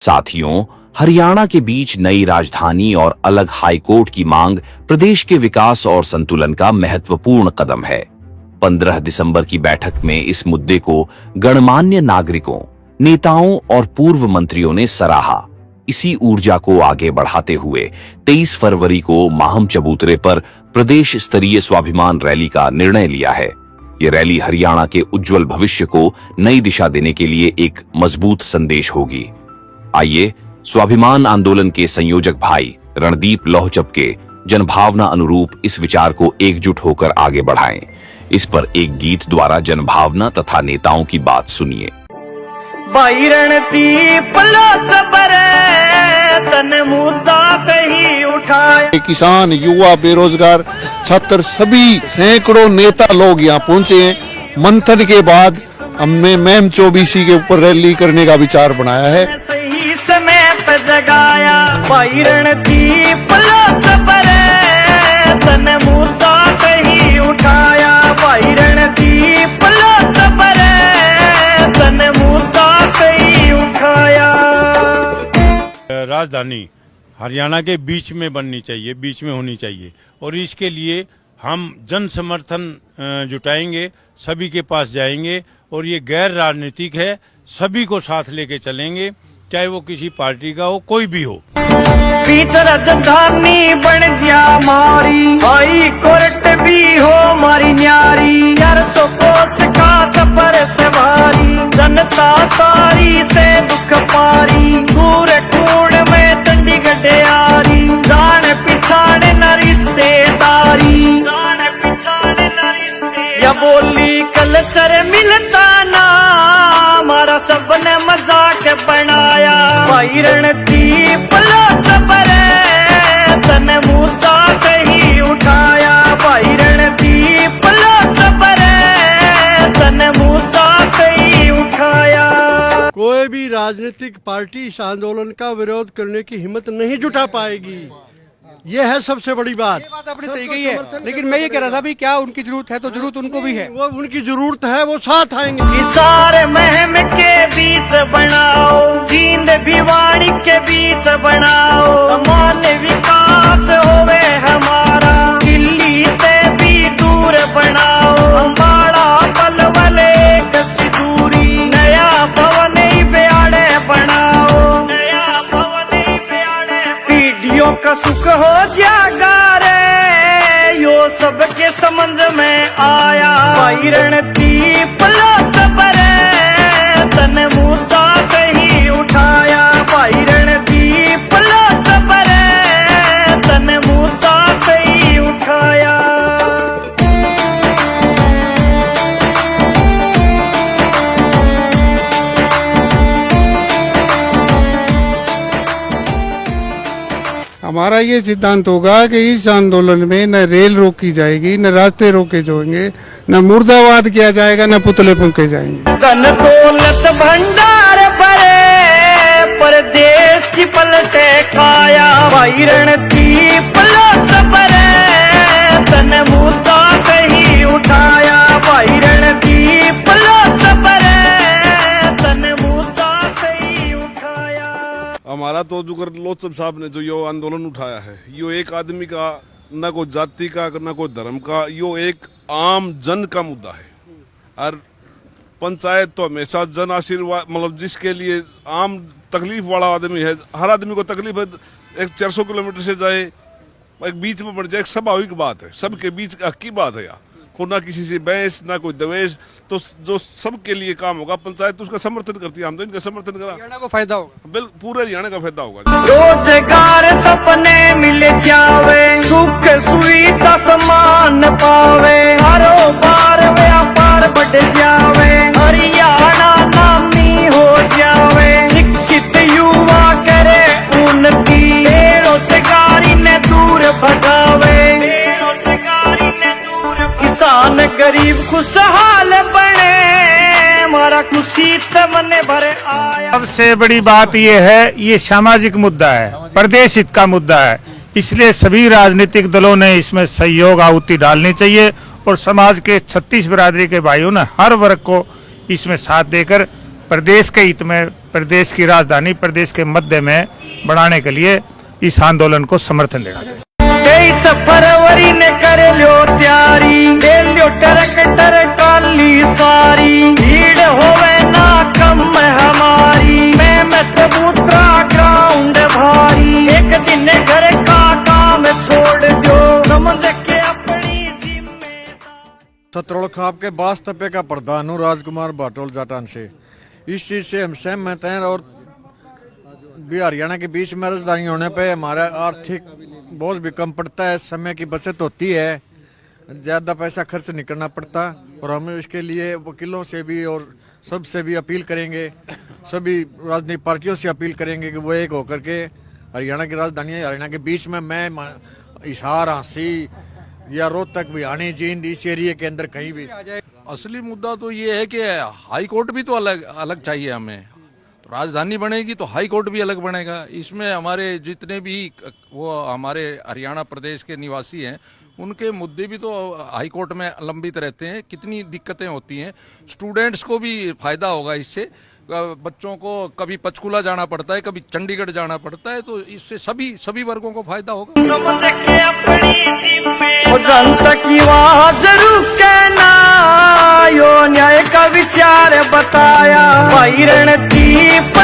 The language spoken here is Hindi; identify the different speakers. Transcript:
Speaker 1: साथियों, हरियाणा के बीच नई राजधानी और अलग हाईकोर्ट की मांग प्रदेश के विकास और संतुलन का महत्वपूर्ण कदम है। 15 दिसंबर की बैठक में इस मुद्दे को गणमान्य नागरिकों, नेताओं और पूर्व मंत्रियों ने सराहा। इसी ऊर्जा को आगे बढ़ाते हुए 23 फरवरी को माहम चबूतरे पर प्रदेश स्तरीय स्वाभिमान रैली का निर्णय लिया है। ये रैली हरियाणा के उज्जवल भविष्य को नई दिशा देने के लिए एक मजबूत संदेश होगी। आइए स्वाभिमान आंदोलन के संयोजक भाई रणदीप लोहचप के जनभावना अनुरूप इस विचार को एकजुट होकर आगे बढ़ाएं। इस पर एक गीत द्वारा जनभावना तथा नेताओं की बात सुनिए।
Speaker 2: भाई रणदीप लोहचप तन मुद्दा सही उठाया।
Speaker 3: किसान, युवा, बेरोजगार, छात्र, सभी सैकड़ों नेता लोग यहाँ पहुंचे हैं। मंथन के बाद हमने मैम 24 के ऊपर रैली करने का विचार बनाया है।
Speaker 2: सही समय पे जगाया भाई रणदीप लोहचप तन मुद्दा सही उठाया। भाई रणदीप लोहचप तन मुद्दा सही उठाया।
Speaker 4: राजधानी हरियाणा के बीच में बननी चाहिए, बीच में होनी चाहिए, और इसके लिए हम जन समर्थन जुटाएंगे, सभी के पास जाएंगे, और ये गैर राजनीतिक है, सभी को साथ लेके चलेंगे, चाहे वो किसी पार्टी का हो, कोई भी हो।
Speaker 2: बीच राजधानी बन जा मारी, हाई कोर्ट भी हो मारी न्यारी। 400 कोस का सफर से भारी, जनता सारी से दुख पारी। दूर कूड़ में चंडीगढ़ यारी, जान पिछाड़े न रिश्तेदारी, जान पिछाड़े न रिश्ते। या बोली कल्चर मिलता ना, हमारा सबने मजाक बनाया। भाई रणदीप लोहचप तन मुद्दा सही उठाया। भाई रणदीप लोहचप तन मुद्दा सही उठाया।
Speaker 5: कोई भी राजनीतिक पार्टी इस आंदोलन का विरोध करने की हिम्मत नहीं जुटा पाएगी। ये है सबसे बड़ी बात।
Speaker 6: ये बात आपने सही कही है, लेकिन मैं ये कह रहा था भी क्या उनकी जरूरत है, तो जरूरत उनको भी है।
Speaker 5: वो उनकी जरूरत है, वो साथ आएंगे।
Speaker 2: किसार महम के बीच बनाओ, जींद भिवाड़ी के बीच बनाओ। समान विकास होवे हमारा, दिल्ली से भी दूर बनाओ। अम्बाड़ा पलवल एक सी दूरी, नया भवन ही बेआड़े बनाओ, नया भवन ही बेआड़े। पीढ़ियों का सुख हो जागा रे, यो सबके समझ में आया। भाई रणदीप लोहचप तन मुद्दा सही उठाया। भाई रणदीप लोहचप तन मुद्दा सही उठाया।
Speaker 7: हमारा ये सिद्धांत होगा कि इस आंदोलन में न रेल रोकी जाएगी, न रास्ते रोके जाएंगे, न मुर्दाबाद किया जाएगा, न पुतले फूंके जाएंगे।
Speaker 2: धन दौलत भंडार भरे, पर देश की पलटे खाया। भाई रणदीप लोहचप तन मुद्दा सही उठाया। भाई रणदीप लोहचप तन मुद्दा सही उठाया।
Speaker 8: हमारा तो जो लोहचप साहब ने जो यो आंदोलन उठाया है, यो एक आदमी का, न कोई जाति का, न कोई धर्म का, यो एक आम जन का मुद्दा है। और पंचायत तो हमेशा जन आशीर्वाद, मतलब जिसके लिए आम तकलीफ वाला आदमी है, हर आदमी को तकलीफ है। एक 400 किलोमीटर से जाए, एक बीच में पड़ जाए, एक स्वाभाविक बात है, सबके बीच की बात है। को ना किसी से बहस, ना कोई दवेश, तो जो सबके लिए काम होगा, पंचायत तो उसका समर्थन करती है। हम तो इनका समर्थन करा,
Speaker 6: हरियाणा को फायदा होगा,
Speaker 8: बिल्कुल पूरे हरियाणा का फायदा होगा।
Speaker 2: रोजगार सपने मिल जावे, सुख सुविधा समान पावे। कारोबार व्यापार बढ़ जावे, हरियाणा नामी हो जावे। शिक्षित युवा करे उन्नति, बेरोजगारी ने दूर भगावे, बेरोजगारी ने दूर। किसान गरीब खुशहाल बने, हमारा खुशी तमने भरे आया।
Speaker 9: सबसे बड़ी बात ये है, ये सामाजिक मुद्दा है, प्रदेश हित का मुद्दा है, इसलिए सभी राजनीतिक दलों ने इसमें सहयोग आहुति डालनी चाहिए। और समाज के 36 बिरादरी के भाइयों ने हर वर्ग को इसमें साथ देकर प्रदेश के हित में प्रदेश की राजधानी प्रदेश के मध्य में बढ़ाने के लिए इस आंदोलन को समर्थन देना चाहिए।
Speaker 2: 23 फरवरी ने कर लो तैयारी, ले लो ट्रैक्टर टाली सारी, भीड़ होवे ना कम हमारी, मैं सबूतरा ग्राउंड भारी, एक दिन घर का काम छोड़ दो, समझ के अपनी जिम्मेदारी।
Speaker 10: सतरोल खाप के 22 तपे का प्रधान हूँ राजकुमार बाटोल जाटान से। इस चीज़ से हम सहमत हैं और बिहार हरियाणा के बीच में राजधानी होने पे हमारा आर्थिक बोझ भी कम पड़ता है, समय की बचत होती है, ज़्यादा पैसा खर्च नहीं करना पड़ता। और हम इसके लिए वकीलों से भी और सबसे भी अपील करेंगे, सभी राजनीतिक पार्टियों से अपील करेंगे कि वो एक होकर के हरियाणा की राजधानी हरियाणा के बीच में मैं हिसार, हाँसी या रोहतक, भिवानी, जींद इस एरिया के अंदर कहीं भी।
Speaker 11: असली मुद्दा तो ये है कि हाई कोर्ट भी तो अलग चाहिए हमें। राजधानी बनेगी तो हाई कोर्ट भी अलग बनेगा। इसमें हमारे जितने भी वो हमारे हरियाणा प्रदेश के निवासी हैं उनके मुद्दे भी तो हाई कोर्ट में लंबित रहते हैं। कितनी दिक्कतें होती हैं, स्टूडेंट्स को भी फायदा होगा इससे। बच्चों को कभी पंचकुला जाना पड़ता है, कभी चंडीगढ़ जाना पड़ता है, तो इससे सभी वर्गों को फायदा होगा।
Speaker 2: समझ के अपनी जिम्मेदारी, जनता की आवाज रुकना, यो न्याय का विचार बताया, भाई रणदीप